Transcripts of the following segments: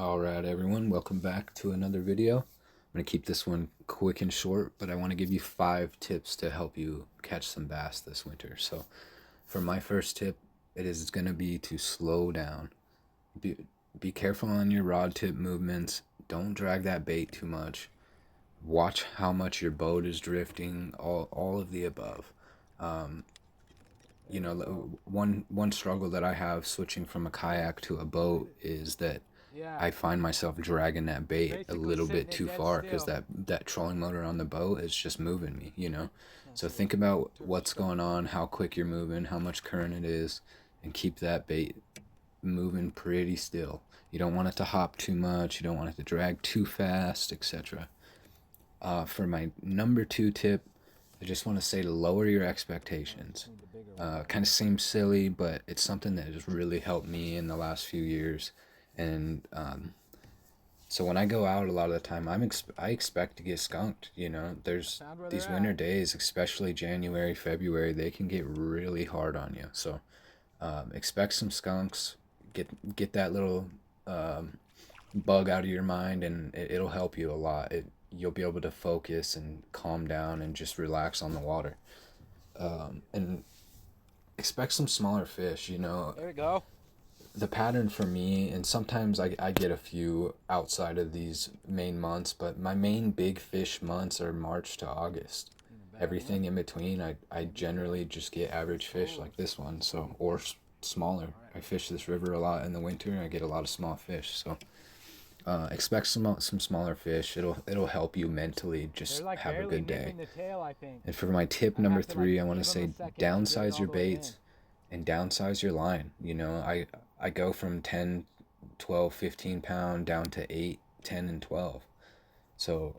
Alright everyone, welcome back to another video. I'm going to keep this one quick and short, but I want to give you 5 tips to help you catch some bass this winter. So for my first tip, it is going to be to slow down. Be careful on your rod tip movements. Don't drag that bait too much. Watch how much your boat is drifting, all of the above. One struggle that I have switching from a kayak to a boat is that I find myself dragging that bait a little bit too far because that trolling motor on the boat is just moving me. So think about what's going on, how quick you're moving, how much current it is, and keep that bait moving pretty still. You don't want it to hop too much, you don't want it to drag too fast, etc. For my number 2 tip, I just want to say to lower your expectations. Kind of seems silly, but it's something that has really helped me in the last few years. And so when I go out a lot of the time, I expect to get skunked. There's these winter days, especially January, February, they can get really hard on you. So expect some skunks. Get that little bug out of your mind, and it'll help you a lot. You'll be able to focus and calm down and just relax on the water. And expect some smaller fish. There we go. The pattern for me, and sometimes I get a few outside of these main months, but my main big fish months are March to August. Everything in between, I generally just get average fish like this one, or smaller. I fish this river a lot in the winter, and I get a lot of small fish. So expect some smaller fish. It'll help you mentally just have a good day. And for my tip number 3, I want to say downsize your baits and downsize your line. I go from 10, 12, 15 pound down to 8, 10, and 12. So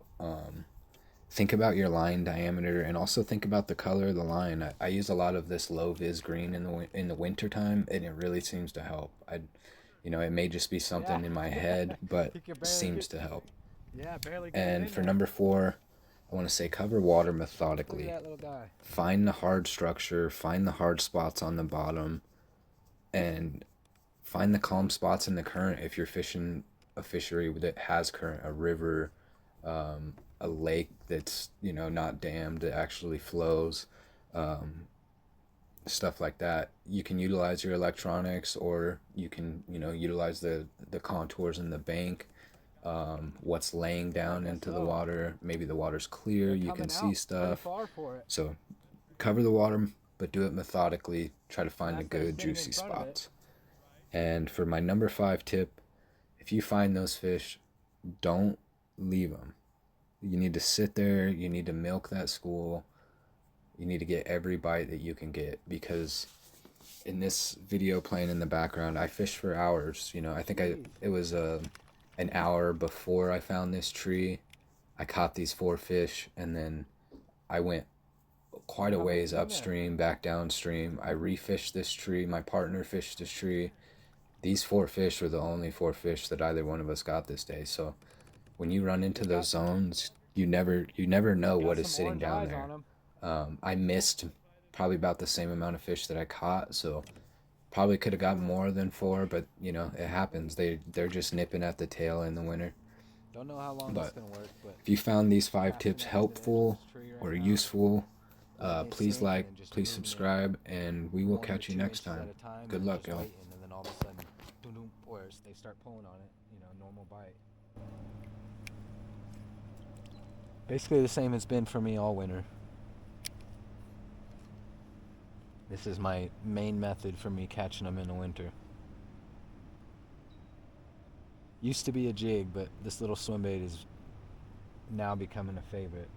think about your line diameter, and also think about the color of the line. I use a lot of this low vis green in the winter time, and it really seems to help. It may just be something in my head, but it seems to help. And for number 4, I want to say cover water methodically. Find the hard structure, find the hard spots on the bottom, and find the calm spots in the current if you're fishing a fishery that has current, a river, a lake that's not dammed, that actually flows, stuff like that. You can utilize your electronics, or you can utilize the contours in the bank, what's laying down into the water. Maybe the water's clear, you can see stuff. So cover the water, but do it methodically. Try to find the good juicy spots. And for my number 5 tip, if you find those fish, don't leave them. You need to sit there, you need to milk that school, you need to get every bite that you can get, because in this video playing in the background, I fished for hours. I think it was an hour before I found this tree. I caught these 4 fish, and then I went quite a ways upstream, back downstream. I refished this tree, my partner fished this tree. These 4 fish were the only 4 fish that either one of us got this day. So when you run into those zones, you never know what is sitting down there. I missed probably about the same amount of fish that I caught, so probably could have got more than 4, but it happens. They're just nipping at the tail in the winter. Don't know how long it's gonna work, but if you found these 5 tips helpful or useful, please like, please subscribe, and we will catch you next time. Good luck, y'all. And then all of a sudden, boom, or they start pulling on it. Normal bite. Basically the same has been for me all winter. This is my main method for me catching them in the winter. Used to be a jig, but this little swim bait is now becoming a favorite.